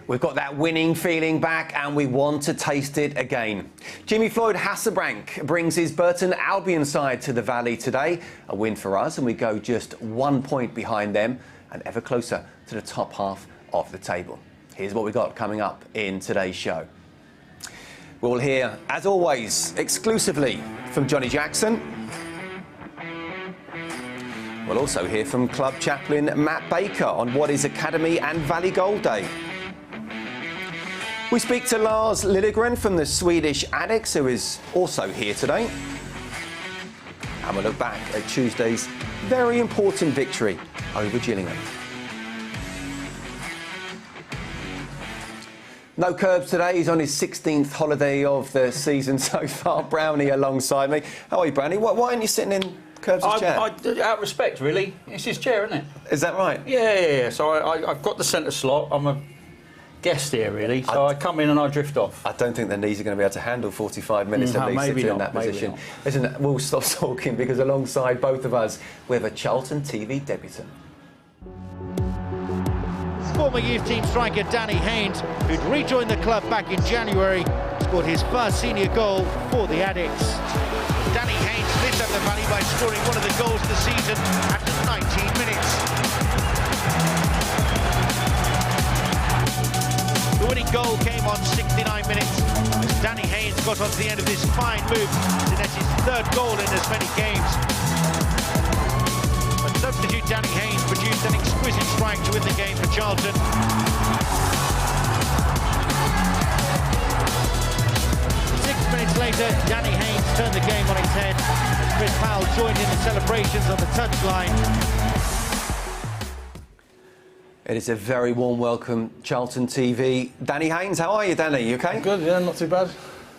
We've got that winning feeling back and we want to taste it again. Jimmy Floyd Hasselbank brings his Burton Albion side to the Valley today. A win for us and we go just 1 point behind them and ever closer to the top half of the table. Here's what we got coming up in today's show. We'll hear, as always, exclusively from Johnny Jackson. We'll also hear from club chaplain Matt Baker on what is Academy and Valley Gold Day. We speak to Lars Liljegren from the Swedish Addicts, who is also here today. And we'll look back at Tuesday's very important victory over Gillingham. No Curbs today. He's on his 16th holiday of the season so far. Brownie alongside me. How are you, Brownie? Why aren't you sitting in Curbs' chair? Out of respect, really. It's his chair, isn't it? Is that right? Yeah. So I've got the centre slot. I'm a guest here, really. So I come in and I drift off. I don't think the knees are going to be able to handle 45 minutes at least if you're in that position. Listen, we'll stop talking because alongside both of us, we have a CharltonTV debutant. Former youth team striker Danny Haynes, who'd rejoined the club back in January, scored his first senior goal for the Addicts. Danny Haynes lit up the Valley by scoring one of the goals of the season after 19 minutes. The winning goal came on 69 minutes as Danny Haynes got onto the end of this fine move to net his third goal in as many games. But substitute Danny Haynes produced an exquisite strike to win the game for Charlton. 6 minutes later, Danny Haynes turned the game on its head as Chris Powell joined in the celebrations on the touchline. It is a very warm welcome, CharltonTV. Danny Haynes, how are you, Danny? You okay? Good, yeah, not too bad.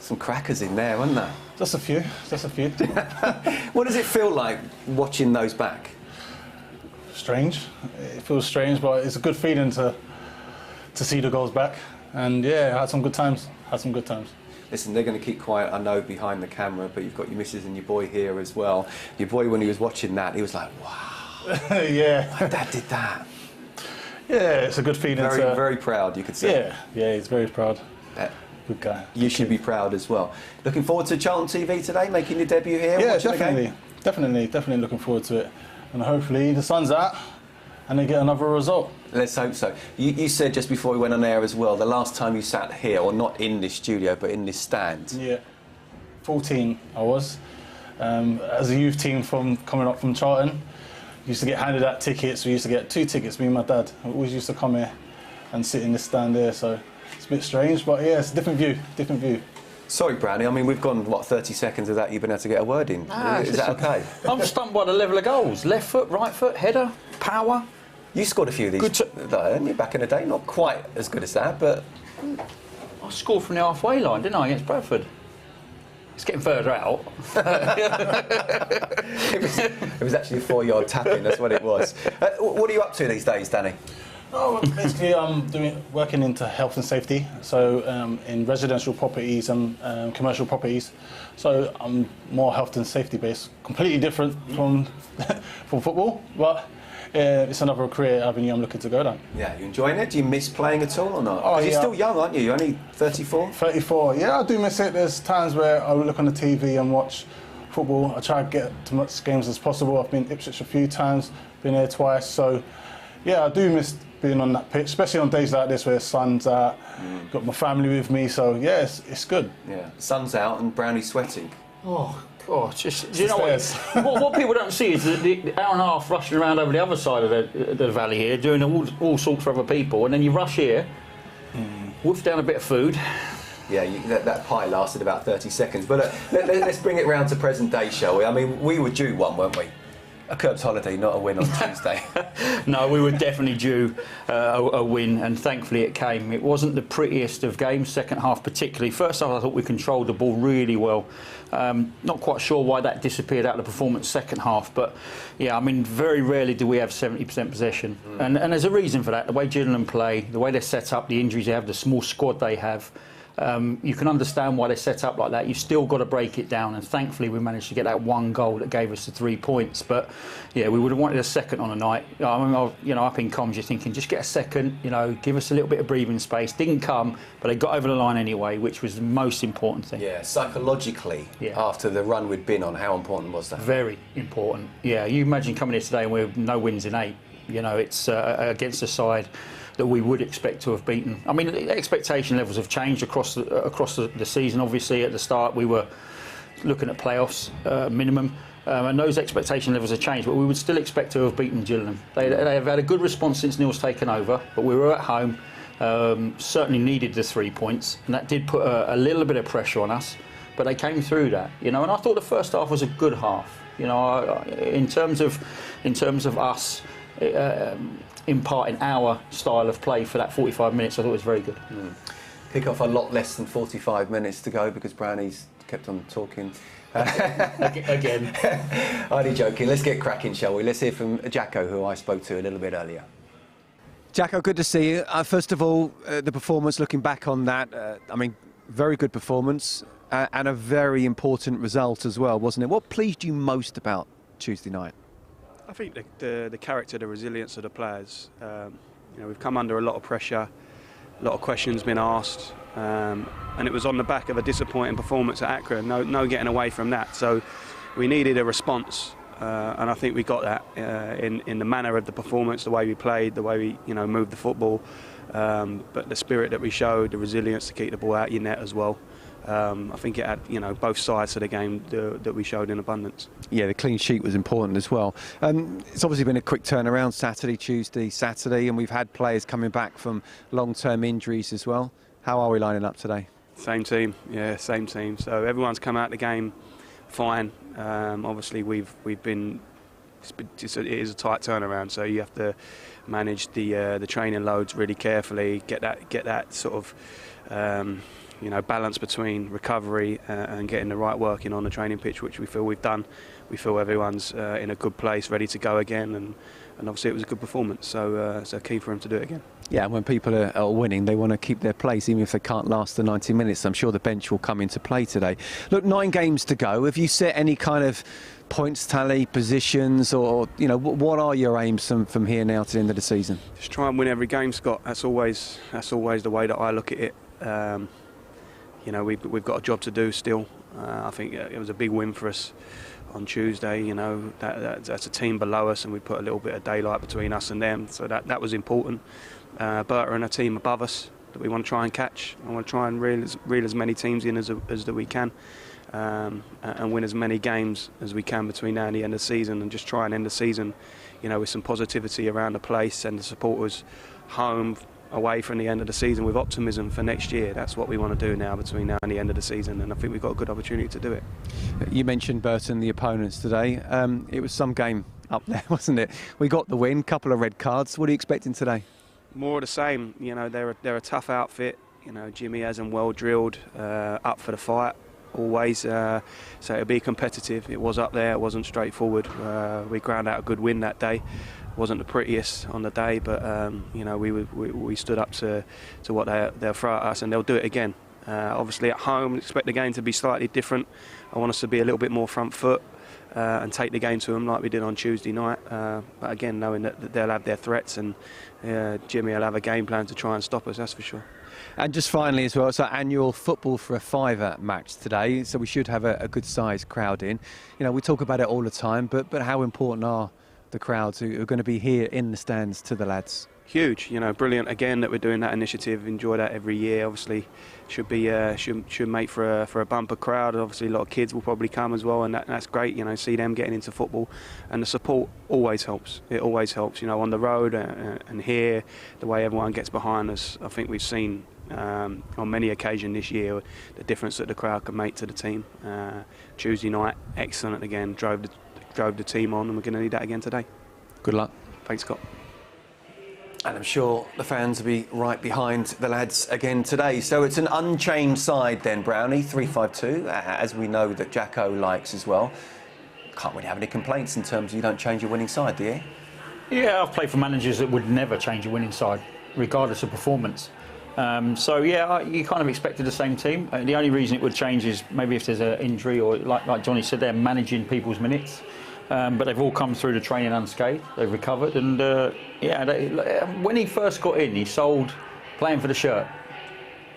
Some crackers in there, weren't there? Just a few, just a few. What does it feel like watching those back? Strange. It feels strange, but it's a good feeling to see the goals back. And yeah, I had some good times. Listen, they're going to keep quiet, I know, behind the camera, but you've got your missus and your boy here as well. Your boy, when he was watching that, he was like, wow. Yeah. My dad did that. Yeah, it's a good feeling. Very proud, you could say. Yeah, he's very proud. Good guy. You should be proud as well. Looking forward to Charlton TV today, making your debut here. Yeah, definitely looking forward to it. And hopefully the sun's out and they get another result. Let's hope so. You said just before we went on air as well, the last time you sat here, or not in this studio, but in this stand. Yeah, 14 I was. As a youth team coming up from Charlton, used to get handed out tickets. We used to get 2 tickets, me and my dad. We always used to come here and sit in this stand there, so it's a bit strange, but yeah, it's a different view. Sorry, Brownie, I mean, we've gone, what, 30 seconds of that, you've been able to get a word in. Is that okay? I'm stunned by the level of goals. Left foot, right foot, header, power. You scored a few of these, didn't you, back in the day? Not quite as good as that, but... I scored from the halfway line, didn't I, against Bradford? It's getting further out. it was actually a 4-yard tap-in, that's what it was. What are you up to these days, Danny? Oh, basically, I'm working into health and safety, so in residential properties and commercial properties. So I'm more health and safety based, completely different from football, but it's another career avenue I'm looking to go down. Yeah, you enjoying it? Do you miss playing at all or not? Oh, you're still young, aren't you? You're only 34? 34, yeah, I do miss it. There's times where I look on the TV and watch football. I try to get to as much games as possible. I've been to Ipswich a few times, been here twice, so yeah, I do miss being on that pitch, especially on days like this where the sun's out, got my family with me, so yeah, it's good. Yeah, sun's out and Brownie's sweating. Oh, God, do you know what people don't see is the hour and a half rushing around over the other side of the valley here, doing all sorts for other people, and then you rush here, wolf down a bit of food. Yeah, that pie lasted about 30 seconds, but let's bring it round to present day, shall we? I mean, we were due one, weren't we? A Curbs holiday, not a win on Tuesday. No, we were definitely due a win, and thankfully it came. It wasn't the prettiest of games, second half particularly. First half I thought we controlled the ball really well. Not quite sure why that disappeared out of the performance second half, but yeah, I mean, very rarely do we have 70% possession. And there's a reason for that. The way Gillingham play, the way they're set up, the injuries they have, the small squad they have. You can understand why they're set up like that. You've still got to break it down, and thankfully we managed to get that 1 goal that gave us the 3 points. But yeah, we would have wanted a second on the night. I mean, you know, up in comms, you're thinking just get a second, you know, give us a little bit of breathing space. Didn't come, but they got over the line anyway, which was the most important thing. Yeah, psychologically, after the run we'd been on, how important was that? Very important. Yeah, you imagine coming here today and we're no wins in 8. You know, it's against a side that we would expect to have beaten. I mean, the expectation levels have changed across the season. Obviously, at the start we were looking at playoffs minimum, and those expectation levels have changed. But we would still expect to have beaten Gillingham. They have had a good response since Neil's taken over, but we were at home. Certainly needed the 3 points, and that did put a little bit of pressure on us. But they came through that, you know. And I thought the first half was a good half. You know, in terms of us. Imparting our style of play for that 45 minutes, I thought it was very good. Kick off a lot less than 45 minutes to go because Brownie's kept on talking. Again. Only joking. Let's get cracking, shall we? Let's hear from Jacko, who I spoke to a little bit earlier. Jacko, good to see you. First of all, the performance, looking back on that, I mean, very good performance and a very important result as well, wasn't it? What pleased you most about Tuesday night? I think the character, the resilience of the players. You know, we've come under a lot of pressure, a lot of questions been asked, and it was on the back of a disappointing performance at Accra. No getting away from that. So we needed a response, and I think we got that in the manner of the performance, the way we played, the way we moved the football, but the spirit that we showed, the resilience to keep the ball out your net as well. I think it had, both sides of the game that we showed in abundance. Yeah, the clean sheet was important as well. It's obviously been a quick turnaround, Saturday, Tuesday, Saturday, and we've had players coming back from long-term injuries as well. How are we lining up today? Same team, yeah, same team. So everyone's come out the game fine. Obviously, we've been. It is a tight turnaround, so you have to manage the training loads really carefully. Get that sort of. Balance between recovery and getting the right working on the training pitch, which we feel we've done. We feel everyone's in a good place, ready to go again, and obviously it was a good performance, so key for him to do it again. Yeah, and when people are winning, they want to keep their place, even if they can't last the 90 minutes. I'm sure the bench will come into play today. Look, 9 games to go. Have you set any kind of points tally, positions, or, you know, what are your aims from here now to the end of the season? Just try and win every game, Scott. That's always the way that I look at it. You know, we've got a job to do still. I think it was a big win for us on Tuesday. You know, that's a team below us, and we put a little bit of daylight between us and them, so that was important. BURTON a team above us that we want to try and catch. I want to try and reel as many teams in as that we can, and win as many games as we can between now and the end of the season, and just try and end the season, you know, with some positivity around the place and the supporters home, away from the end of the season with optimism for next year. That's what we want to do now between now and the end of the season, and I think we've got a good opportunity to do it. You mentioned BURTON, the opponents today. It was some game up there, wasn't it? We got the win, couple of red cards. What are you expecting today? More of the same. You know, they're a tough outfit. You know, Jimmy has them well drilled, up for the fight always. So it'll be competitive. It was up there. It wasn't straightforward. We ground out a good win that day. Wasn't the prettiest on the day, but you know, we stood up to what they'll throw at us, and they'll do it again. Obviously, at home, expect the game to be slightly different. I want us to be a little bit more front foot and take the game to them like we did on Tuesday night. But again, knowing that they'll have their threats, and Jimmy will have a game plan to try and stop us, that's for sure. And just finally as well, it's our annual Football for a Fiver match today, so we should have a good sized crowd in. You know, we talk about it all the time, but how important are the crowds who are going to be here in the stands to the lads? Huge, you know, brilliant again that we're doing that initiative. Enjoy that every year. Obviously, should make for a bumper crowd. Obviously, a lot of kids will probably come as well, and that's great. You know, see them getting into football, and the support always helps. It always helps. You know, on the road and here, the way everyone gets behind us. I think we've seen on many occasions this year the difference that the crowd can make to the team. Tuesday night, excellent again. Drove the team on, and we're going to need that again today. Good luck. Thanks, Scott. And I'm sure the fans will be right behind the lads again today. So it's an unchanged side then, Brownie, 3-5-2, as we know that Jacko likes as well. Can't really have any complaints in terms of you don't change your winning side, do you? Yeah, I've played for managers that would never change a winning side, regardless of performance. So yeah, you kind of expected the same team. The only reason it would change is maybe if there's an injury, or like Johnny said, they're managing people's minutes. But they've all come through the training unscathed. They've recovered, and yeah, when he first got in, he sold playing for the shirt,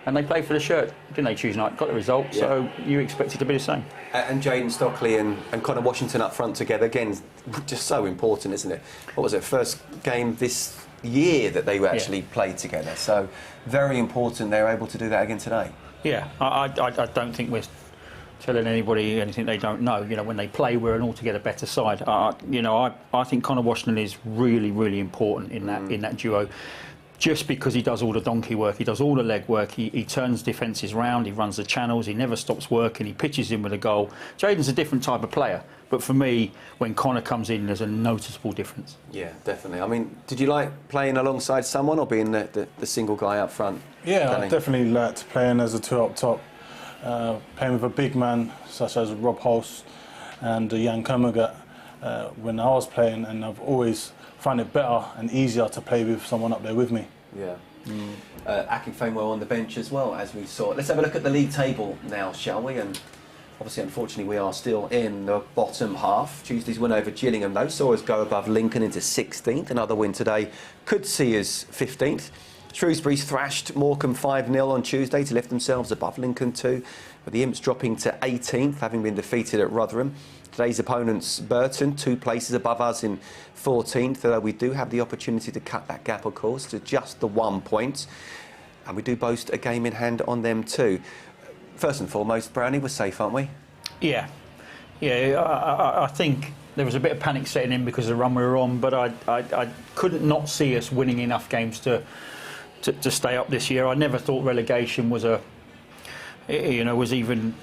and they played for the shirt, didn't they? Tuesday night, got the result. Yeah. So you expect it to be the same. And Jaden Stockley and Connor Washington up front together again, just so important, isn't it? What was it? First game this year that they actually played together. So very important. They were able to do that again today. Yeah, I don't think we're telling anybody anything they don't know. You know, when they play, we're an altogether better side. You know, I think Connor Washington is really, really important in that duo. Just because he does all the donkey work, he does all the leg work, he turns defences round, he runs the channels, he never stops working, he pitches in with a goal. Jaden's a different type of player, but for me, when Connor comes in, there's a noticeable difference. Yeah, definitely. I mean, did you like playing alongside someone or being the single guy up front? Yeah, Danny? I definitely liked playing as a two up top. Playing with a big man such as Rob Hulse and Jan Kermagat when I was playing, and I've always found it better and easier to play with someone up there with me. Yeah. Akin Famewell on the bench as well, as we saw. Let's have a look at the league table now, shall we? And obviously, unfortunately, we are still in the bottom half. Tuesday's win over Gillingham, though, saw us go above Lincoln into 16th. Another win today could see us 15th. Shrewsbury's thrashed Morecambe 5-0 on Tuesday to lift themselves above Lincoln too, with the Imps dropping to 18th, having been defeated at Rotherham. Today's opponents, Burton, 2 places above us in 14th, although we do have the opportunity to cut that gap, of course, to just the 1 point. And we do boast a game in hand on them too. First and foremost, Brownie, we're safe, aren't we? Yeah. Yeah, I think there was a bit of panic setting in because of the run we were on, but I couldn't not see us winning enough games to stay up this year. I never thought relegation was was even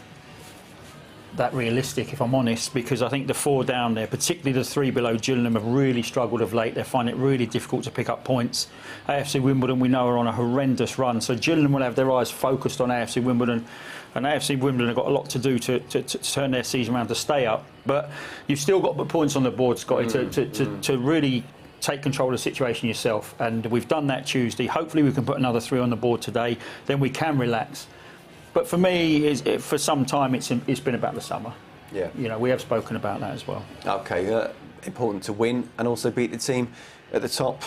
that realistic, if I'm honest, because I think the 4 down there, particularly the 3 below Gillingham, have really struggled of late. They find it really difficult to pick up points. AFC Wimbledon, we know, are on a horrendous run, so Gillingham will have their eyes focused on AFC Wimbledon, and AFC Wimbledon have got a lot to do to turn their season around to stay up. But you've still got the points on the board, Scotty, to really take control of the situation yourself. And we've done that Tuesday. Hopefully we can put another 3 on the board today. Then we can relax. But for me, for some time, it's been about the summer. Yeah. You know, we have spoken about that as well. Okay, important to win and also beat the team at the top.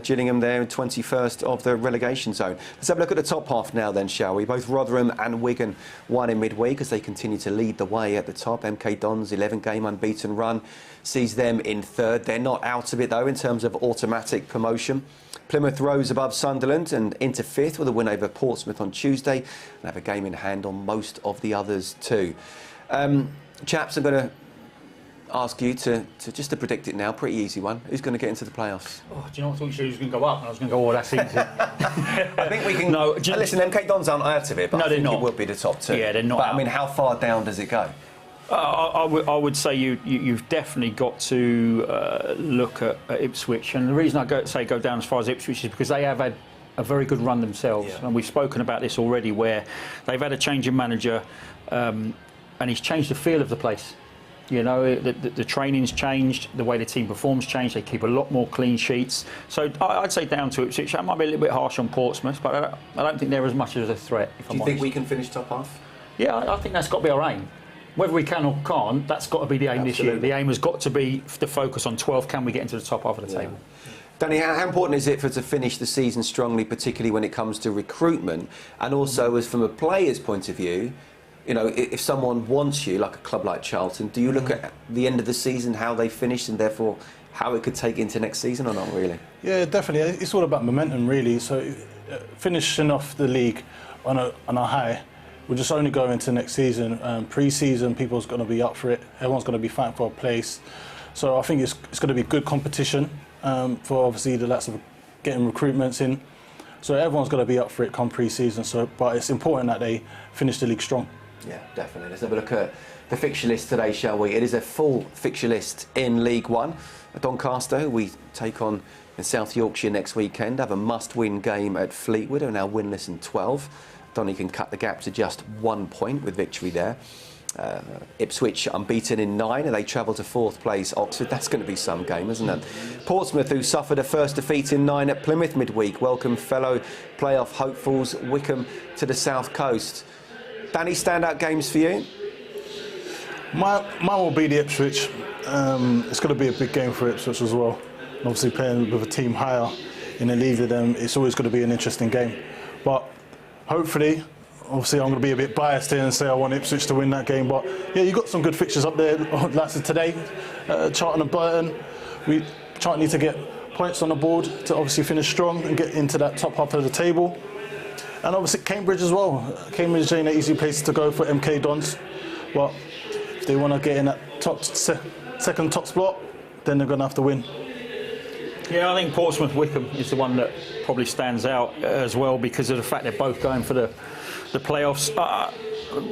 Gillingham there in 21st of the relegation zone. Let's have a look at the top half now then, shall we? Both Rotherham and Wigan won in midweek as they continue to lead the way at the top. MK Dons' 11-game unbeaten run sees them in 3rd. They're not out of it though in terms of automatic promotion. Plymouth rose above Sunderland and into 5th with a win over Portsmouth on Tuesday and have a game in hand on most of the others too. Chaps, I'm going to ask you to just to predict it now. Pretty easy one. Who's going to get into the playoffs? Oh, do you know what? I thought you said he was going to go up, and I was going to go, oh, that's easy. I think we can. No, listen, MK Dons aren't out of it, but no, I think they're it not. will be the top 2. Yeah, they're not But out. I mean, how far down does it go? I would say you've definitely got to look at Ipswich, and the reason I go down as far as Ipswich is because they have had a very good run themselves, and we've spoken about this already, where they've had a change in manager, and he's changed the feel of the place. You know, the training's changed, the way the team performs changed. They keep a lot more clean sheets. So I'd say down to Ipswich. I might be a little bit harsh on Portsmouth, but I don't think they're as much as a threat. Do you think we can finish top half? Yeah, I think that's got to be our aim. Whether we can or can't, that's got to be the aim this year. The aim has got to be the focus on 12. Can we get into the top half of the table? Danny, how important is it to finish the season strongly, particularly when it comes to recruitment, and also as from a player's point of view? You know, if someone wants you, like a club like Charlton, do you look at the end of the season, how they finished, and therefore how it could take into next season, or not really? Yeah, definitely. It's all about momentum, really. So finishing off the league on a high, we're just only going into next season. Pre-season, people's going to be up for it. Everyone's going to be fighting for a place. So I think it's going to be good competition for obviously the likes of getting recruitments in. So everyone's going to be up for it come pre-season. But it's important that they finish the league strong. Yeah, definitely. Let's have a look at the fixture list today, shall we? It is a full fixture list in League One. Doncaster, who we take on in South Yorkshire next weekend, have a must-win game at Fleetwood, who are now winless in 12. Donny can cut the gap to just 1 point with victory there. Ipswich unbeaten in 9 and they travel to 4th place Oxford. That's going to be some game, isn't it? Portsmouth, who suffered a first defeat in 9 at Plymouth midweek, welcome fellow playoff hopefuls Wycombe to the south coast. Danny, standout games for you? Mine will be the Ipswich. It's going to be a big game for Ipswich as well. And obviously playing with a team higher in the league than them, it's always going to be an interesting game. But hopefully, obviously I'm going to be a bit biased here and say I want Ipswich to win that game. But yeah, you've got some good fixtures up there. Like today, Charlton and Burton. Charlton need to get points on the board to obviously finish strong and get into that top half of the table. And obviously Cambridge as well. Cambridge ain't an easy place to go for MK Dons. But if they want to get in that second top spot, then they're going to have to win. Yeah, I think Portsmouth-Wycombe is the one that probably stands out as well because of the fact they're both going for the playoffs.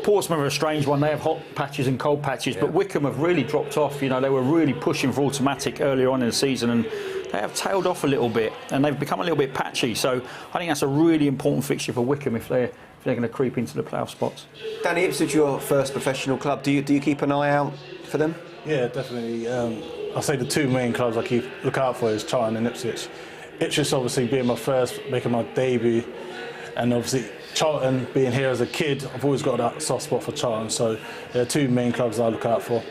Portsmouth are a strange one. They have hot patches and cold patches, but Wycombe have really dropped off. You know, they were really pushing for automatic earlier on in the season, and they have tailed off a little bit, and they've become a little bit patchy. So I think that's a really important fixture for Wycombe if they're going to creep into the playoff spots. Danny, Ipswich, your first professional club. Do you keep an eye out for them? Yeah, definitely. I'll say the two main clubs I look out for is Charlton and Ipswich. Ipswich obviously being my first, making my debut, and obviously Charlton being here as a kid, I've always got that soft spot for Charlton. So there are two main clubs I look out for.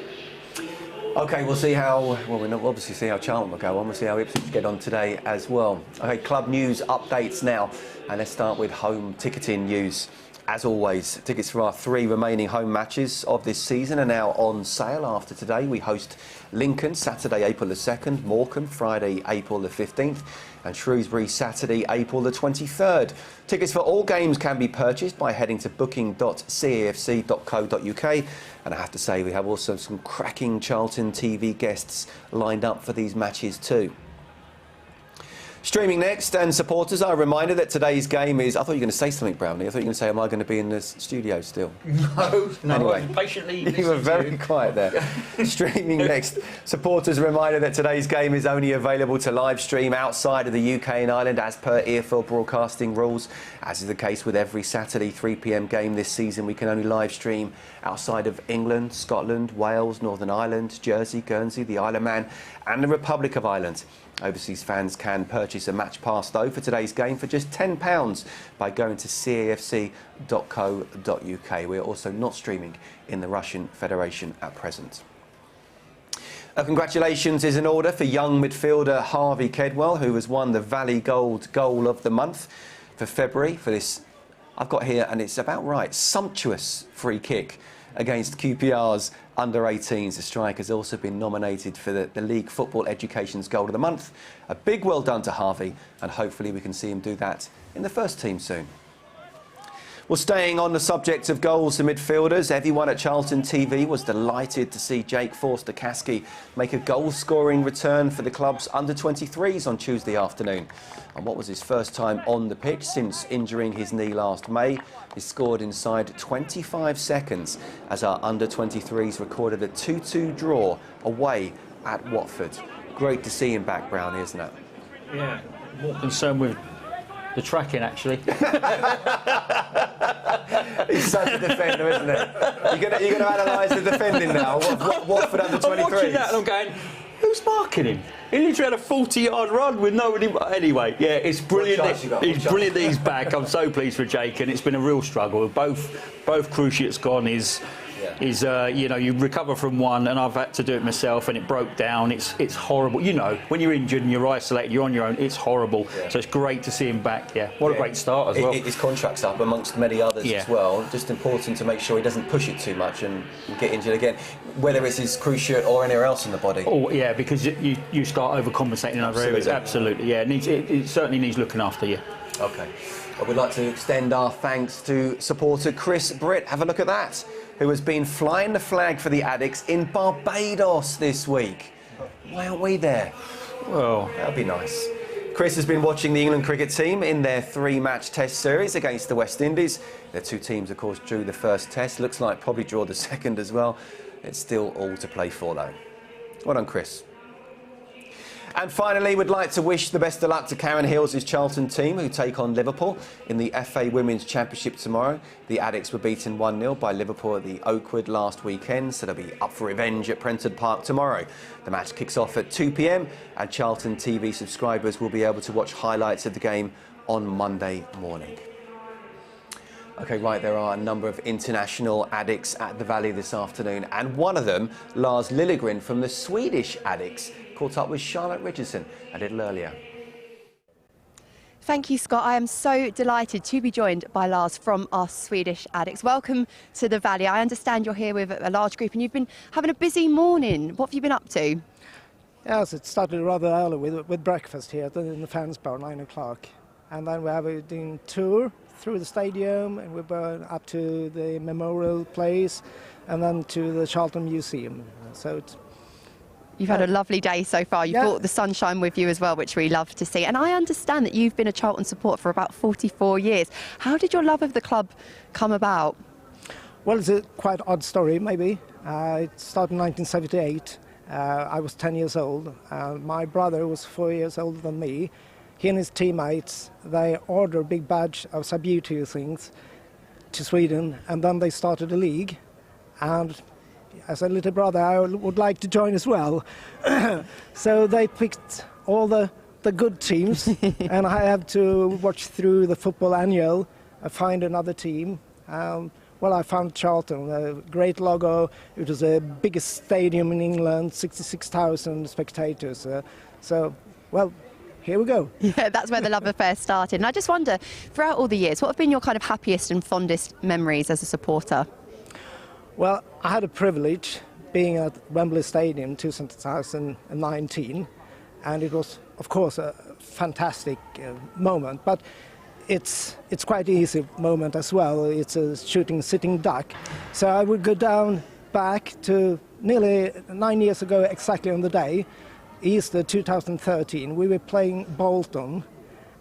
OK, we'll see how, well, we'll obviously see how Charlton will go on. We'll see how Ipswich get on today as well. OK, club news updates now. And let's start with home ticketing news. As always, tickets for our 3 remaining home matches of this season are now on sale after today. We host Lincoln Saturday, April the 2nd, Morecambe Friday, April the 15th, and Shrewsbury Saturday, April the 23rd. Tickets for all games can be purchased by heading to booking.cafc.co.uk. And I have to say, we have also some cracking Charlton TV guests lined up for these matches too. Streaming next, and supporters are reminded that today's game is... I thought you were going to say something, Brownlee. I thought you were going to say, am I going to be in the studio still? No, Anyway, patiently. you were very quiet there. Streaming next, supporters are reminded that today's game is only available to live stream outside of the UK and Ireland as per EFL broadcasting rules. As is the case with every Saturday 3 p.m. game this season, we can only live stream outside of England, Scotland, Wales, Northern Ireland, Jersey, Guernsey, the Isle of Man and the Republic of Ireland. Overseas fans can purchase a match pass, though, for today's game for just £10 by going to cafc.co.uk. We're also not streaming in the Russian Federation at present. Congratulations is in order for young midfielder Harvey Kedwell, who has won the Valley Gold Goal of the Month for February for this, I've got here, and it's about right, sumptuous free kick against QPR's under-18s. The striker has also been nominated for the League Football Education's Goal of the Month. A big well done to Harvey, and hopefully we can see him do that in the first team soon. Well, staying on the subject of goals to midfielders, everyone at Charlton TV was delighted to see Jake Forster-Caskey make a goal-scoring return for the club's under-23s on Tuesday afternoon. And what was his first time on the pitch since injuring his knee last May, he scored inside 25 seconds as our under-23s recorded a 2-2 draw away at Watford. Great to see him back, Brownie, isn't it? Yeah, more concerned with the tracking, actually. He's such a defender, isn't he? You're going to analyse the defending now. Watford under 23s. I'm watching that and I'm going, who's marking him? He literally had a 40-yard run with nobody. Anyway, yeah, it's brilliant. He's brilliant that he's back. I'm so pleased for Jake, and it's been a real struggle. Both cruciates gone. You know, you recover from one, and I've had to do it myself, and it broke down. It's horrible. You know, when you're injured and you're isolated, you're on your own. It's horrible. Yeah. So it's great to see him back. Yeah, what a great start as well. His contract's up amongst many others as well. Just important to make sure he doesn't push it too much and get injured again, whether it's his cruciate or anywhere else in the body. Oh yeah, because you start overcompensating in other areas. Absolutely, yeah. It certainly needs looking after you. Okay. Well, we'd like to extend our thanks to supporter Chris Britt. Have a look at that, who has been flying the flag for the Addicts in Barbados this week. Why aren't we there? Well, that would be nice. Chris has been watching the England cricket team in their 3-match test series against the West Indies. The two teams, of course, drew the first test. Looks like probably draw the second as well. It's still all to play for, though. Well done, Chris. And finally, we'd like to wish the best of luck to Karen Hills' Charlton team, who take on Liverpool in the FA Women's Championship tomorrow. The Addicts were beaten 1-0 by Liverpool at the Oakwood last weekend, so they'll be up for revenge at Prenton Park tomorrow. The match kicks off at 2 p.m, and Charlton TV subscribers will be able to watch highlights of the game on Monday morning. OK, right, there are a number of international Addicts at the Valley this afternoon, and one of them, Lars Liljegren from the Swedish Addicts, caught up with Charlotte Richardson a little earlier. Thank you, Scott. I am so delighted to be joined by Lars from our Swedish Addicts. Welcome to the Valley. I understand you're here with a large group and you've been having a busy morning. What have you been up to? Yes, it started rather early with breakfast here in the fans bar, 9 o'clock. And then we have a tour through the stadium, and we're up to the memorial place and then to the Charlton Museum. So you've had a lovely day so far. You've brought the sunshine with you as well, which we love to see. And I understand that you've been a Charlton supporter for about 44 years. How did your love of the club come about? Well, it's a quite odd story, maybe. It started in 1978. I was 10 years old. My brother was 4 years older than me. He and his teammates, they ordered a big batch of Sabutu things to Sweden, and then they started a league. And as a little brother, I would like to join as well. So they picked all the good teams, and I have to watch through the football annual, find another team. Well, I found Charlton, a great logo. It was the biggest stadium in England, 66,000 spectators. So, well, here we go. Yeah, that's where the love affair started. And I just wonder, throughout all the years, what have been your kind of happiest and fondest memories as a supporter? Well, I had a privilege being at Wembley Stadium 2019, and it was, of course, a fantastic moment. But it's quite an easy moment as well. It's a shooting sitting duck. So I would go down back to nearly 9 years ago, exactly on the day, Easter 2013. We were playing Bolton,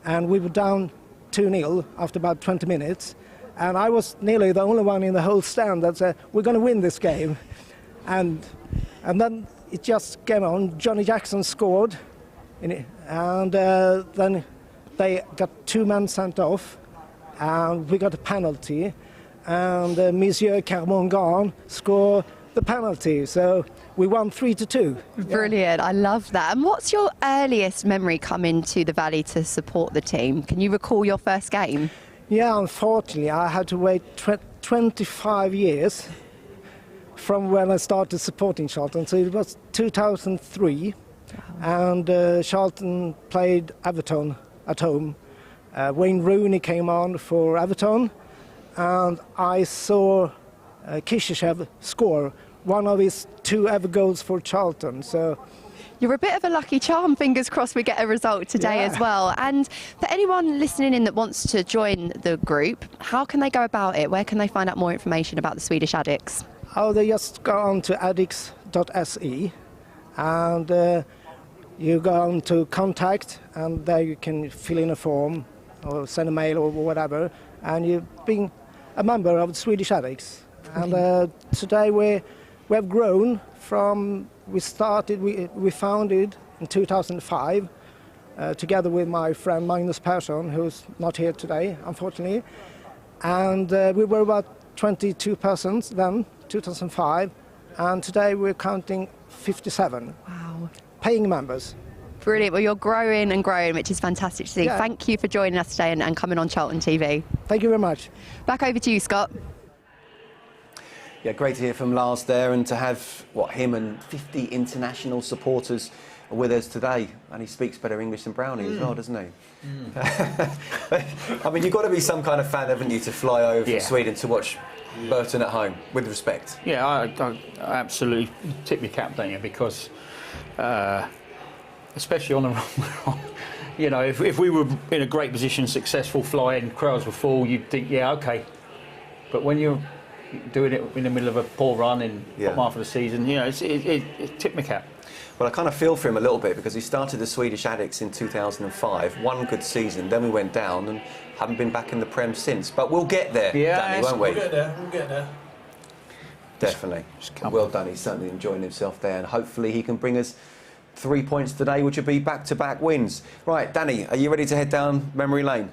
and we were down 2-0 after about 20 minutes. And I was nearly the only one in the whole stand that said, we're going to win this game. And then it just came on. Johnny Jackson scored, and then they got 2 men sent off, and we got a penalty. And Monsieur Carmongan scored the penalty. So we won 3-2. Brilliant, I love that. And what's your earliest memory coming to the Valley to support the team? Can you recall your first game? Yeah, unfortunately, I had to wait 25 years from when I started supporting Charlton. So it was 2003, and Charlton played Everton at home. Wayne Rooney came on for Everton, and I saw Kishishev score one of his 2 ever goals for Charlton. So you're a bit of a lucky charm. Fingers crossed we get a result today as well. And for anyone listening in that wants to join the group, how can they go about it? Where can they find out more information about the Swedish Addicts? Oh, they just go on to addicts.se, and you go on to contact, and there you can fill in a form or send a mail or whatever, and you've been a member of the Swedish Addicts. And today we have grown from, we founded in 2005 together with my friend Magnus Persson, who's not here today, unfortunately. And we were about 22 persons then, 2005, and today we're counting 57 paying members. Brilliant. Well, you're growing and growing, which is fantastic to see. Yeah. Thank you for joining us today and coming on Charlton TV. Thank you very much. Back over to you, Scott. Yeah, great to hear from Lars there, and to have, him and 50 international supporters with us today. And he speaks better English than Brownie as well, doesn't he? I mean, you've got to be some kind of fan, haven't you, to fly over from Sweden to watch Burton at home, with respect. Yeah, I absolutely tip your cap, don't you? Because, especially on the run, you know, if we were in a great position, successful, flying, crowds were full, you'd think, yeah, okay. But when you're doing it in the middle of a poor run in top half of the season, you know, it tipped my cap. Well, I kind of feel for him a little bit, because he started the Swedish Addicts in 2005, one good season, then we went down and haven't been back in the Prem since. But we'll get there, Danny, won't we? We'll get there, we'll get there. Definitely. Well done, he's certainly enjoying himself there, and hopefully he can bring us 3 points today, which would be back-to-back wins. Right, Danny, are you ready to head down memory lane?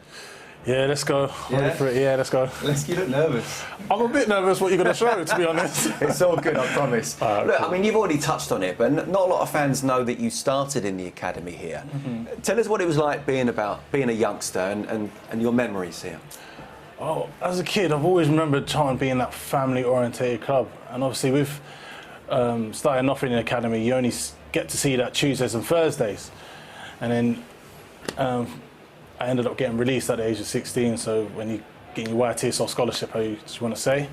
Yeah, let's go. Yeah? For it. Yeah, let's go. You look nervous. I'm a bit nervous what you're going to show, to be honest. It's all good, I promise. Look, cool. I mean, you've already touched on it, but not a lot of fans know that you started in the academy here. Tell us what it was like being a youngster and your memories here. Oh, as a kid, I've always remembered Charlton being that family-orientated club. And obviously, with starting off in the academy, you only get to see that Tuesdays and Thursdays. And then I ended up getting released at the age of 16, so when you get your YTSL scholarship, how you want to say.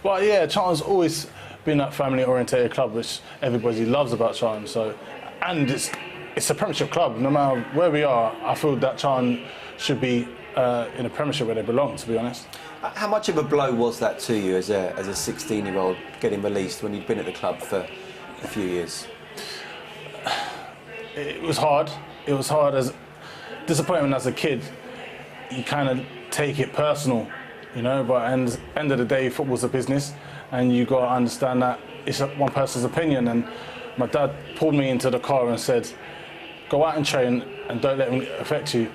But yeah, Charlton's always been that family-orientated club, which everybody loves about Charlton. So, and it's a Premiership club. No matter where we are, I feel that Charlton should be in a Premiership where they belong, to be honest. How much of a blow was that to you as a 16-year-old getting released when you'd been at the club for a few years? It was hard. It was hard as disappointment as a kid. You kind of take it personal, you know. But at the end of the day, football's a business, and you got to understand that it's one person's opinion. And my dad pulled me into the car and said, "Go out and train, and don't let them affect you."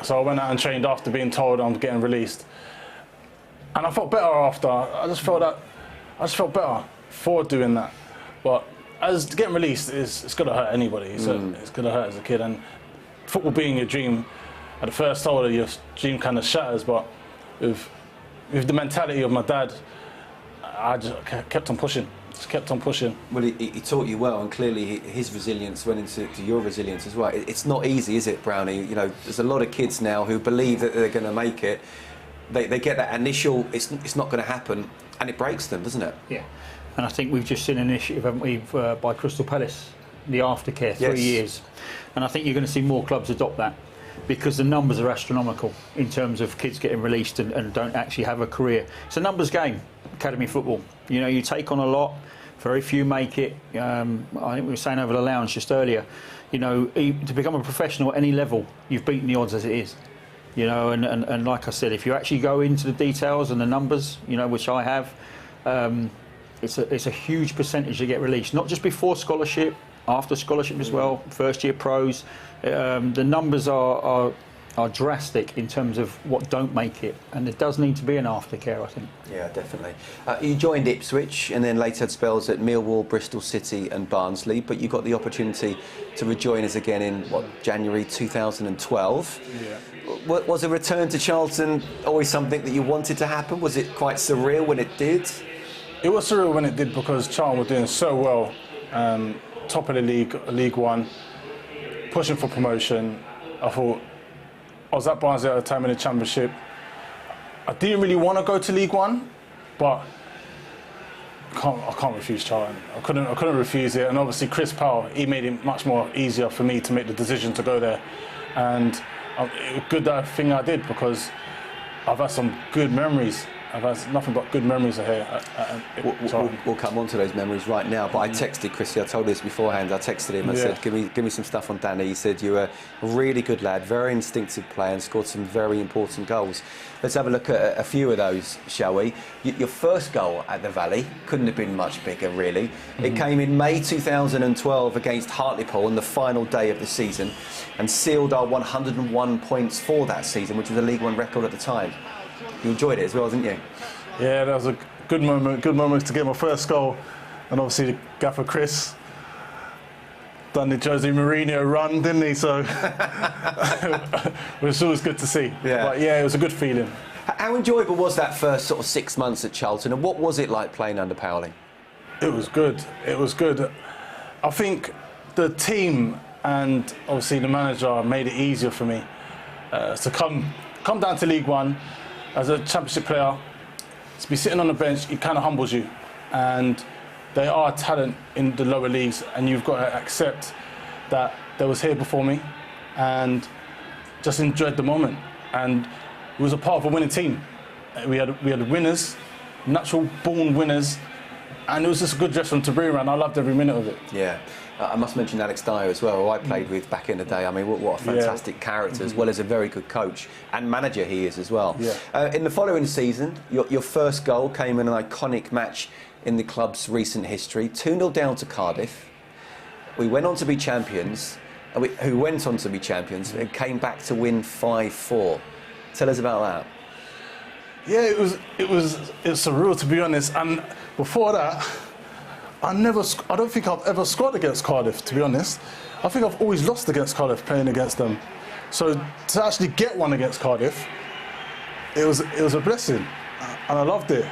So I went out and trained after being told I'm getting released, and I felt better after. I just felt better for doing that. But as getting released it's going to hurt anybody. It's going to hurt as a kid, and football being your dream, at the first told your dream kind of shatters. But with the mentality of my dad, I just kept on pushing. Just kept on pushing. Well, he taught you well, and clearly his resilience went into your resilience as well. It's not easy, is it, Brownie? You know, there's a lot of kids now who believe that they're going to make it. They get that initial, it's not going to happen, and it breaks them, doesn't it? Yeah, and I think we've just seen an initiative, haven't we, by Crystal Palace, the aftercare, 3 years. And I think you're going to see more clubs adopt that, because the numbers are astronomical in terms of kids getting released and don't actually have a career. It's a numbers game, academy football. You know, you take on a lot, very few make it. I think we were saying over the lounge just earlier, you know, to become a professional at any level, you've beaten the odds as it is. You know, and like I said, if you actually go into the details and the numbers, you know, which I have, it's a huge percentage that get released, not just before scholarship, after scholarship as well, first year pros. The numbers are are drastic in terms of what don't make it, and there does need to be an aftercare, I think. Yeah, definitely. You joined Ipswich and then later had spells at Millwall, Bristol City and Barnsley, but you got the opportunity to rejoin us again in, January 2012. Yeah. Was a return to Charlton always something that you wanted to happen? Was it quite surreal when it did? It was surreal when it did because Charlton were doing so well. Top of the league, League One, pushing for promotion. I thought, I was at Barnsley at the time in the Championship. I didn't really want to go to League One, but I can't refuse Charlton. I couldn't refuse it. And obviously Chris Powell, he made it much more easier for me to make the decision to go there. And it was good that thing I did because I've had some good memories. I've had nothing but good memories here. We'll come on to those memories right now. But I texted Chrissy. I told this beforehand. I texted him. I said, "Give me some stuff on Danny." He said, "You were a really good lad, very instinctive player, and scored some very important goals." Let's have a look at a few of those, shall we? Your first goal at the Valley couldn't have been much bigger, really. It came in May 2012 against Hartlepool on the final day of the season, and sealed our 101 points for that season, which was a League One record at the time. You enjoyed it as well, didn't you? Yeah, that was a good moment. Good moment to get my first goal, and obviously the gaffer Chris done the Jose Mourinho run, didn't he? So it was always good to see. Yeah. But yeah, it was a good feeling. How enjoyable was that first sort of 6 months at Charlton, and what was it like playing under Powling? It was good. It was good. I think the team and obviously the manager made it easier for me to come down to League One. As a Championship player, to be sitting on the bench, it kind of humbles you. And they are talent in the lower leagues, and you've got to accept that they was here before me and just enjoyed the moment. And we was a part of a winning team. We had winners, natural born winners, and it was just a good dress room to be around. I loved every minute of it. Yeah. I must mention Alex Dyer as well, who I played with back in the day. I mean, what a fantastic character, as well as a very good coach and manager he is as well. Yeah. In the following season, your first goal came in an iconic match in the club's recent history, 2-0 down to Cardiff. We went on to be champions, who went on to be champions, and came back to win 5-4. Tell us about that. Yeah, it was surreal, to be honest. And before that, I don't think I've ever scored against Cardiff, to be honest. I think I've always lost against Cardiff playing against them. So to actually get one against Cardiff, it was a blessing, and I loved it.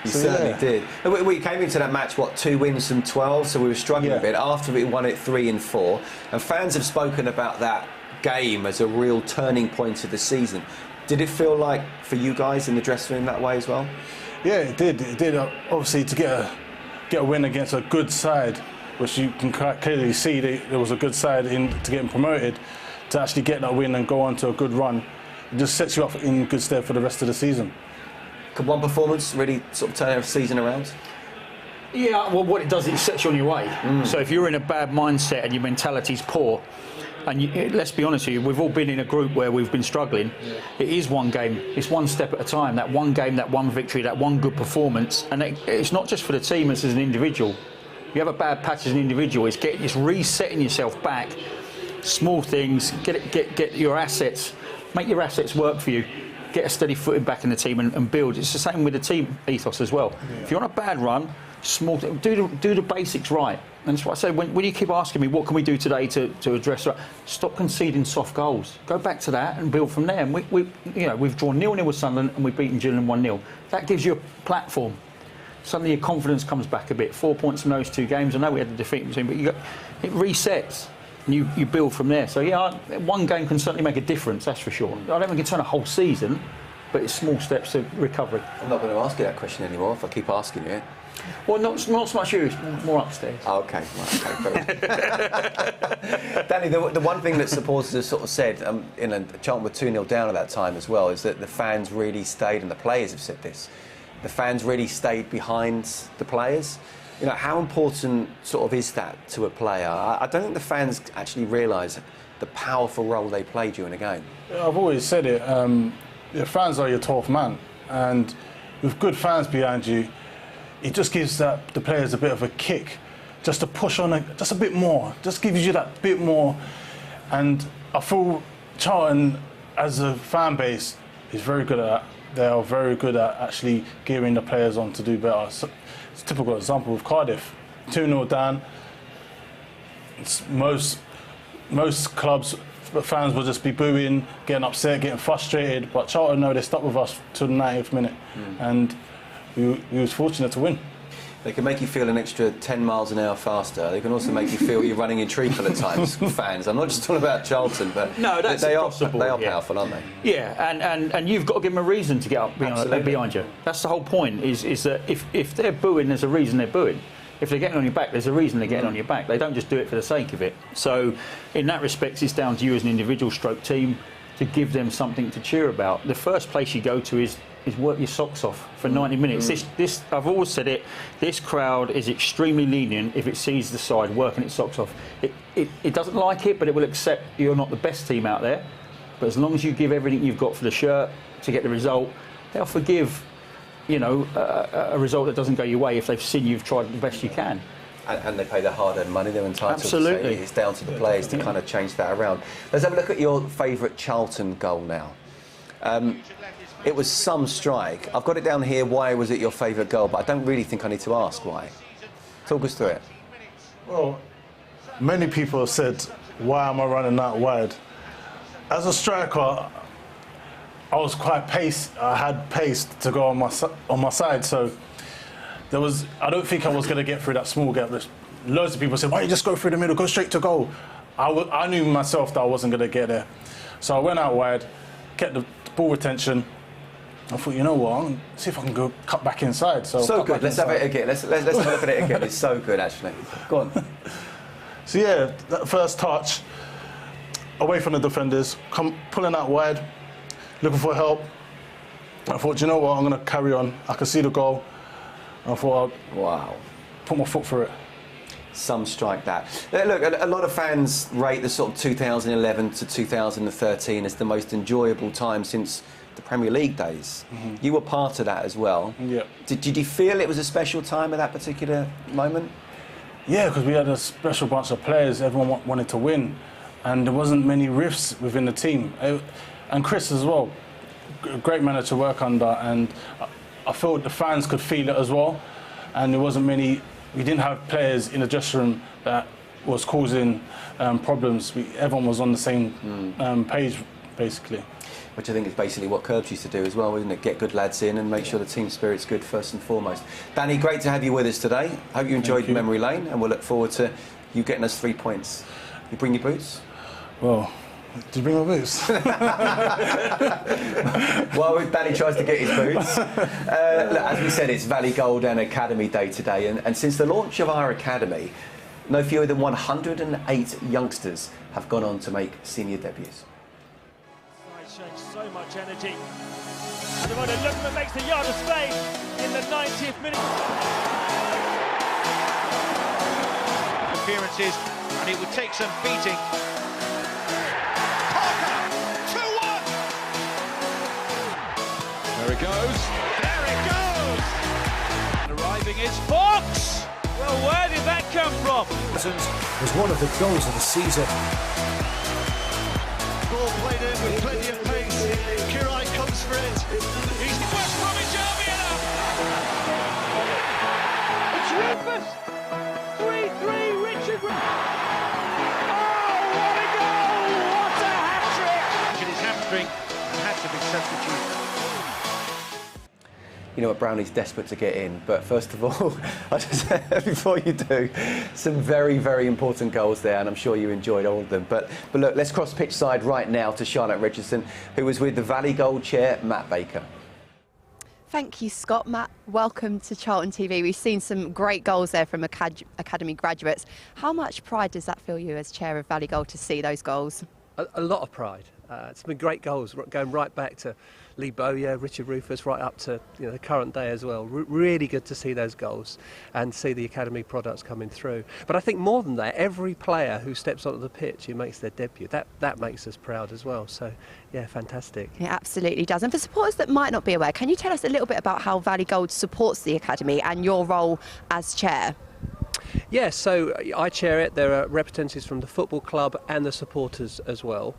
You certainly did. We came into that match, 2 wins from 12, so we were struggling a bit. After we won it 3 and 4, and fans have spoken about that game as a real turning point of the season. Did it feel like for you guys in the dressing room that way as well? Yeah, it did. It did. Obviously, to get a win against a good side, which you can clearly see there was a good side to getting promoted, to actually get that win and go on to a good run, it just sets you up in good stead for the rest of the season. Could one performance really sort of turn a season around? Yeah, well, what it does, it sets you on your way. So if you're in a bad mindset and your mentality's poor, and let's be honest with you, we've all been in a group where we've been struggling. It is one game, it's one step at a time. That one game, that one victory, that one good performance, and it's not just for the team, it's as an individual. You have a bad patch as an individual, it's resetting yourself back. Small things, get your assets, make your assets work for you. Get a steady footing back in the team and build. It's the same with the team ethos as well. If you're on a bad run, do the basics right. And that's what I say, when you keep asking me what can we do today to address that, stop conceding soft goals. Go back to that and build from there. And we've drawn 0-0 with Sunderland and we've beaten Gillingham 1-0. That gives you a platform. Suddenly your confidence comes back a bit. 4 points in those 2 games. I know we had the defeat between, but it resets. And you build from there. So yeah, one game can certainly make a difference, that's for sure. I don't think it can turn a whole season, but it's small steps to recovery. I'm not going to ask you that question anymore if I keep asking you. Well, not so much you, it's more upstairs. Oh, okay. Danny, the one thing that supporters have sort of said, Charlton were 2-0 down at that time as well, is that the fans really stayed, and the players have said this, the fans really stayed behind the players. You know, how important sort of is that to a player? I don't think the fans actually realise the powerful role they play during a game. I've always said it, the fans are your 12th man, and with good fans behind you, it just gives the players a bit of a kick, just to push on just a bit more, just gives you that bit more. And I feel Charlton, as a fan base, is very good at. They are very good at actually gearing the players on to do better. So, it's a typical example with Cardiff, 2-0 down. Most clubs, fans will just be booing, getting upset, getting frustrated. But Charlton, no, they stuck with us till the 90th minute, and we was fortunate to win. They can make you feel an extra 10 miles an hour faster. They can also make you feel you're running in treacle at times, fans. I'm not just talking about Charlton, but no, that's they are powerful, aren't they? Yeah, and you've got to give them a reason to get up behind you. That's the whole point, is that if they're booing, there's a reason they're booing. If they're getting on your back, there's a reason they're getting on your back. They don't just do it for the sake of it. So in that respect, it's down to you as an individual stroke team to give them something to cheer about. The first place you go to is work your socks off for 90 minutes. This I've always said it, this crowd is extremely lenient if it sees the side working its socks off. It doesn't like it, but it will accept you're not the best team out there. But as long as you give everything you've got for the shirt to get the result, they'll forgive, you know, a result that doesn't go your way if they've seen you've tried the best you can. And they pay their hard-earned money, they're entitled Absolutely. to say it's down to the players to kind of change that around. Let's have a look at your favourite Charlton goal now. It was some strike. I've got it down here, why was it your favourite goal, but I don't really think I need to ask why. Talk us through it. Well, many people have said, why am I running that wide? As a striker, I was quite paced. I had pace to go on my side, so I don't think I was going to get through that small gap. Loads of people said, why don't you just go through the middle, go straight to goal? I knew myself that I wasn't going to get there. So I went out wide, kept the ball retention. I thought, you know what, I'm going to see if I can go cut back inside. So good, let's have it again. Let's have a look at it again. It's so good, actually. Go on. So yeah, that first touch, away from the defenders, pulling out wide, looking for help. I thought, you know what, I'm going to carry on. I can see the goal. I thought, wow, put my foot through it. Some strike that. Look, a lot of fans rate the sort of 2011 to 2013 as the most enjoyable time since the Premier League days. You were part of that as well. Yeah. Did you feel it was a special time at that particular moment? Yeah, because we had a special bunch of players. Everyone wanted to win, and there wasn't many rifts within the team. And Chris as well, great manager to work under, and I felt the fans could feel it as well. And there wasn't many. We didn't have players in the dressing room that was causing problems. Everyone was on the same page, basically. Which I think is basically what Curbs used to do as well, isn't it? Get good lads in and make sure the team spirit's good first and foremost. Danny, great to have you with us today. Hope you enjoyed Memory Lane, and we'll look forward to you getting us 3 points. You bring your boots? Well, did you bring my boots? While Danny tries to get his boots. Look, as we said, it's Valley Gold and Academy Day today, and since the launch of our academy, no fewer than 108 youngsters have gone on to make senior debuts. So much energy. And the runner Lookman makes the yard of space in the 90th minute. Appearances, and it would take some beating. Parker, 2-1. There it goes. There it goes. And arriving is Fox. Well, where did that come from? Was one of the goals of the season. Ball played in with plenty of pace. Kirai comes for it. He's West Bromwich Albion up. It's Rufus. 3-3, Richard. Oh, what a goal! What a hat-trick! His hamstring and had to be substituted. You know what, Brownie's desperate to get in, but first of all, before you do, some very, very important goals there, and I'm sure you enjoyed all of them. But look, let's cross pitch side right now to Charlotte Richardson, who was with the Valley Gold chair, Matt Baker. Thank you, Scott. Matt, welcome to Charlton TV. We've seen some great goals there from Academy graduates. How much pride does that fill you as chair of Valley Gold to see those goals? A lot of pride. It's been great goals, going right back to Lee Bowyer, Richard Rufus, right up to the current day as well. Really good to see those goals and see the academy products coming through. But I think more than that, every player who steps onto the pitch, who makes their debut, that makes us proud as well. So, yeah, fantastic. It absolutely does. And for supporters that might not be aware, can you tell us a little bit about how Valley Gold supports the academy and your role as chair? Yeah, so I chair it. There are representatives from the football club and the supporters as well.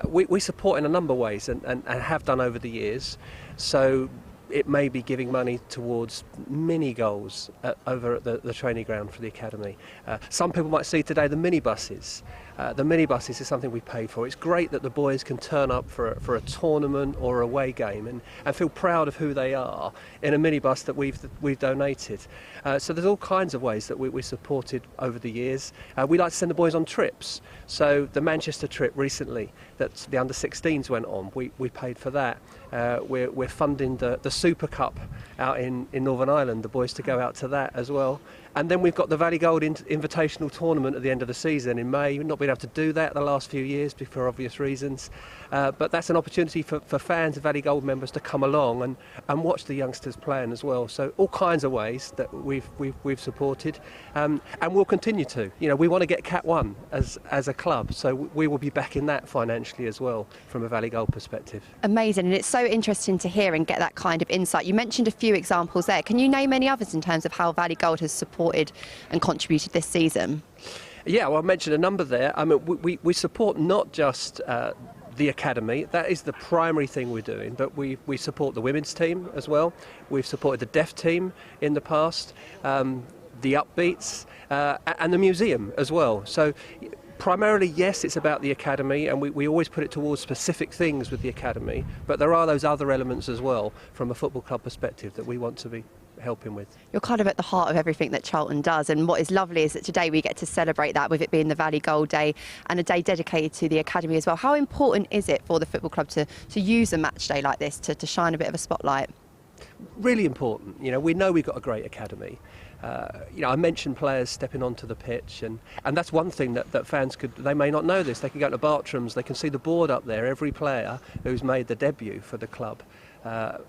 We support in a number of ways and have done over the years. So it may be giving money towards mini goals over at the training ground for the academy. Some people might see today the minibuses. The minibuses is something we pay for. It's great that the boys can turn up for a tournament or a away game and feel proud of who they are in a minibus that we've donated. So there's all kinds of ways that we supported over the years. We like to send the boys on trips. So the Manchester trip recently that the under-16s went on, we paid for that. We're funding the Super Cup out in Northern Ireland, the boys to go out to that as well. And then we've got the Valley Gold Invitational Tournament at the end of the season in May. We've not been able to do that the last few years for obvious reasons. But that's an opportunity for fans of Valley Gold members to come along and watch the youngsters playing as well. So all kinds of ways that we've supported, and we'll continue to. You know, we want to get Cat 1 as a club, so we will be backing that financially as well from a Valley Gold perspective. Amazing, and it's so interesting to hear and get that kind of insight. You mentioned a few examples there. Can you name any others in terms of how Valley Gold has supported and contributed this season? Yeah, well, I mentioned a number there. I mean, we support not just the academy. That is the primary thing we're doing, but we support the women's team as well. We've supported the deaf team in the past, the Upbeats, and the museum as well. So primarily, yes, it's about the academy, and we always put it towards specific things with the academy, but there are those other elements as well from a football club perspective that we want to be helping with. You're kind of at the heart of everything that Charlton does, and what is lovely is that today we get to celebrate that with it being the Valley Gold Day and a day dedicated to the academy as well. How important is it for the football club to use a match day like this to shine a bit of a spotlight? Really important. You know, we know we've got a great academy. You know, I mentioned players stepping onto the pitch, and that's one thing that fans they may not know this. They can go to Bartram's, they can see the board up there. Every player who's made the debut for the club,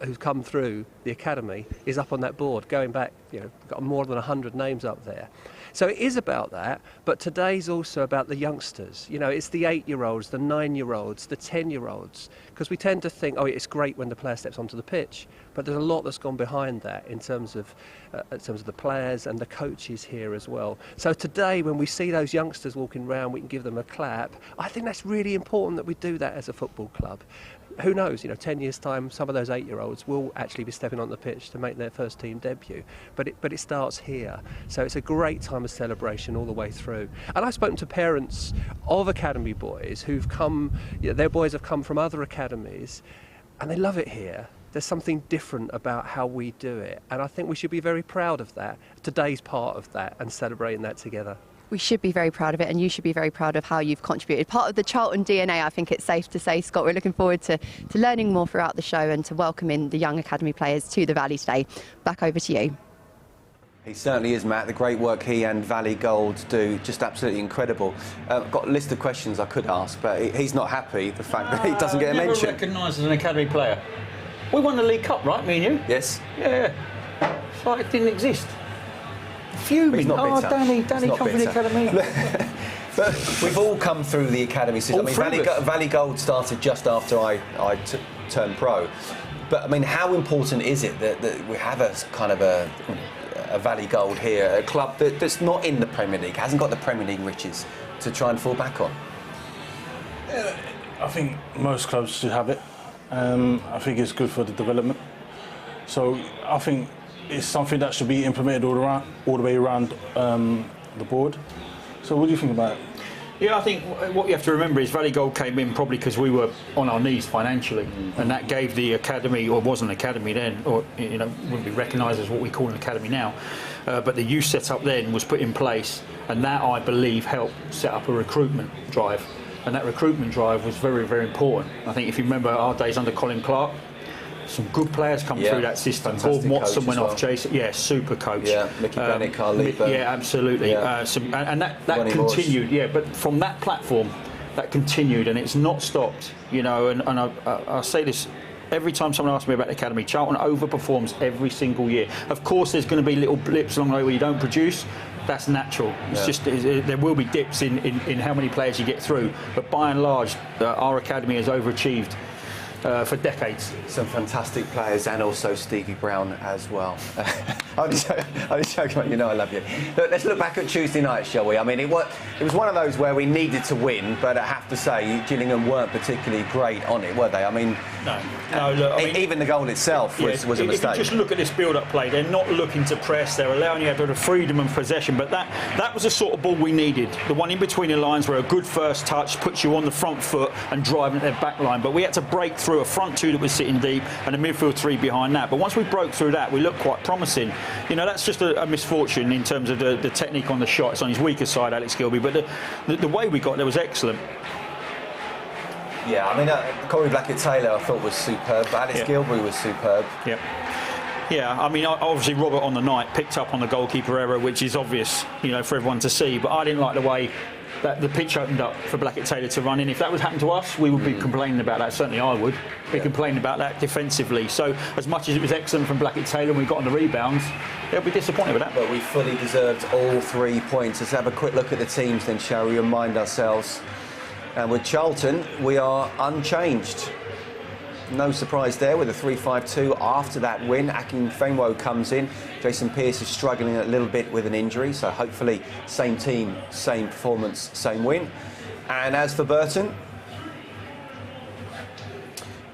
who's come through the academy, is up on that board, going back, you know, got more than 100 names up there. So it is about that, but today's also about the youngsters. You know, it's the 8-year-olds, the 9-year-olds, the 10-year-olds, because we tend to think, oh, it's great when the player steps onto the pitch, but there's a lot that's gone behind that in terms of the players and the coaches here as well. So today, when we see those youngsters walking around, we can give them a clap. I think that's really important that we do that as a football club. Who knows, you know, 10 years' time, some of those 8-year-olds will actually be stepping on the pitch to make their first team debut. But it starts here. So it's a great time of celebration all the way through. And I've spoken to parents of academy boys who've come, you know, their boys have come from other academies, and they love it here. There's something different about how we do it. And I think we should be very proud of that. Today's part of that and celebrating that together. We should be very proud of it, and you should be very proud of how you've contributed. Part of the Charlton DNA, I think it's safe to say, Scott. We're looking forward to learning more throughout the show and to welcoming the young academy players to the Valley today. Back over to you. He certainly is, Matt. The great work he and Valley Gold do, just absolutely incredible. I've got a list of questions I could ask, but he's not happy, the fact that he doesn't get a mention. Never recognised as an academy player. We won the League Cup, right, me and you? Yes. Yeah. It's like it didn't exist. Fuming. He's not bitter. Danny come from the academy. But we've all come through the academy system. I mean, Valley Gold started just after I turned pro. But I mean, how important is it that we have a kind of a Valley Gold here, a club that's not in the Premier League, hasn't got the Premier League riches to try and fall back on? Yeah, I think most clubs should have it. I think it's good for the development. So I think it's something that should be implemented all the way around the board. So what do you think about it? Yeah, I think what you have to remember is Valley Gold came in probably because we were on our knees financially, and that gave the academy, or was an academy then, or you know, wouldn't be recognised as what we call an academy now. But the youth setup then was put in place, and that, I believe, helped set up a recruitment drive. And that recruitment drive was very, very important. I think if you remember our days under Colin Clark, some good players come through that system. Gordon Watson went off chasing. Yeah, super coach. Yeah, Mickey Bennett, Carl Lieber. Yeah, absolutely. Yeah. And that continued. Yeah, but from that platform, that continued, and it's not stopped. You know, and I say this every time someone asks me about the academy. Charlton overperforms every single year. Of course, there's going to be little blips along the way where you don't produce. That's natural. It's just there will be dips in how many players you get through, but by and large, our academy has overachieved for decades. Some fantastic players, and also Stevie Brown as well. I'm just joking, mate. You know I love you. Look, let's look back at Tuesday night, shall we? I mean, it was one of those where we needed to win, but I have to say, Gillingham weren't particularly great on it, were they? I mean, no. Look, I mean, even the goal itself was a mistake. If you just look at this build-up play, they're not looking to press. They're allowing you a bit of freedom and possession. But that was the sort of ball we needed. The one in between the lines where a good first touch puts you on the front foot and driving at their back line. But we had to break through a front two that was sitting deep and a midfield three behind that. But once we broke through that, we looked quite promising. You know, that's just a misfortune in terms of the technique on the shot. It's on his weaker side, Alex Gilby. But the way we got there was excellent. Yeah, I mean, Corey Blackett-Taylor I thought was superb, but Alex Gilby was superb. Yep. Yeah, I mean, obviously Robert on the night picked up on the goalkeeper error, which is obvious, you know, for everyone to see. But I didn't like the way that the pitch opened up for Blackett-Taylor to run in. If that was happening to us, we would be complaining about that. Certainly I would be complaining about that defensively. So as much as it was excellent from Blackett-Taylor and we got on the rebounds, they'll be disappointed with that. But we fully deserved all 3 points. Let's have a quick look at the teams then, shall we? Remind ourselves. And with Charlton, we are unchanged. No surprise there with a 3-5-2 after that win. Akin Fenwo comes in. Jason Pearce is struggling a little bit with an injury, so hopefully same team, same performance, same win. And as for Burton,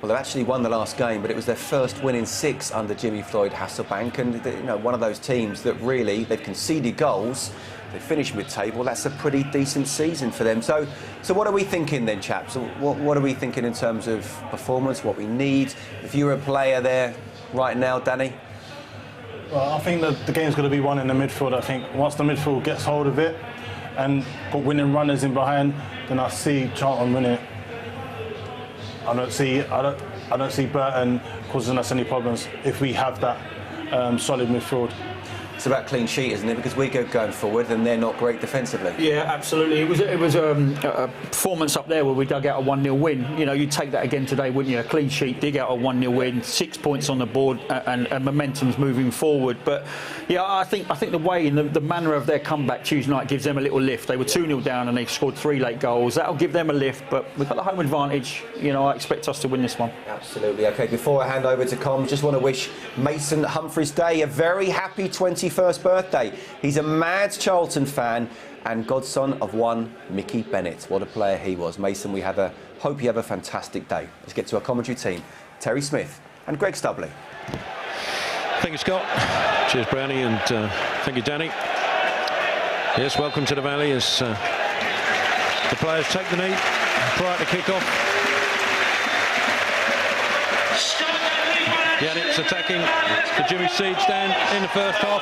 well, they've actually won the last game, but it was their first win in 6 under Jimmy Floyd Hasselbank, and you know, one of those teams that really, they've conceded goals. They finished mid-table. That's a pretty decent season for them. So what are we thinking then, chaps? What are we thinking in terms of performance, what we need? If you're a player there right now, Danny? Well, I think that the game's going to be won in the midfield. I think once the midfield gets hold of it and got winning runners in behind, then I see Charlton winning it. I don't see Burton causing us any problems if we have that solid midfield. It's about clean sheet, isn't it? Because we go going forward and they're not great defensively. Yeah, absolutely. It was a performance up there where we dug out a 1-0 win. You know, you'd take that again today, wouldn't you? A clean sheet, dig out a 1-0 win, 6 points on the board, and momentum's moving forward. But yeah, I think the way and the manner of their comeback Tuesday night gives them a little lift. They were 2-0 down and they scored 3 late goals. That'll give them a lift. But we've got the home advantage. You know, I expect us to win this one. Absolutely. Okay, before I hand over to Com, just want to wish Mason Humphreys Day a very happy 21st birthday. He's a mad Charlton fan and godson of one Mickey Bennett. What a player he was. Mason, hope you have a fantastic day. Let's get to our commentary team. Terry Smith and Greg Stubley. Thank you, Scott. Cheers, Brownie, and thank you, Danny. Yes, welcome to the Valley as the players take the knee prior to kick-off. Yannick's attacking the Jimmy Seed stand in the first half.